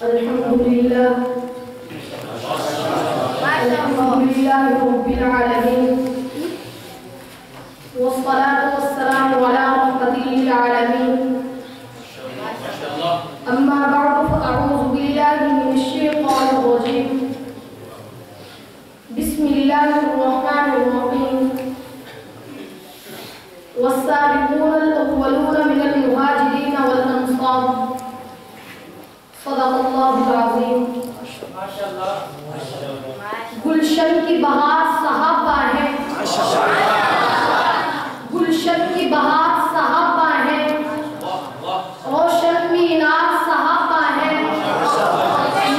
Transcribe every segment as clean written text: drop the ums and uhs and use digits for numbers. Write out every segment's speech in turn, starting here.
अल्हम्दुलिल्लाह रब्बिल आलमीन वस्सलातु वस्सलामु अला रहमतिल आलमीन अम्मा बअद फअऊज़ु बिल्लाहि मिनश शैतानिर रजीम बिस्मिल्लाहिर रहमानिर रहीम वस्साबिक़ूनल अव्वलूना मिनल मुहाजिरीन वल अंसार सदक़ल्लाहुल अज़ीम। गुलशन की बहार सहाबा है, गुलशन की बहार सहाबा है, रोशन मीनार सहाबा है,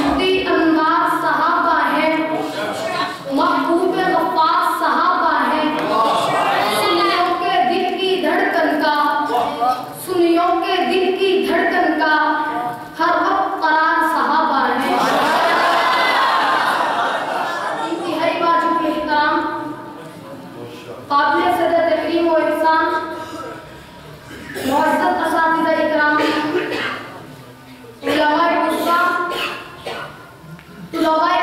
मुदी अनवार सहाबा है, महबूब गफ्फार सहाबा है, सुनियों के दिल की धड़कन का, सुनियों के दिल की धड़कन का हर वक्त करार सहाबा है। इंतहाई वाजिब एहतराम, काबिल सदर तकरीम व ihsan, मुअज़्ज़ज़ असातिज़ा इकराम, उलमाए गुज़्ज़ा, तुलबाए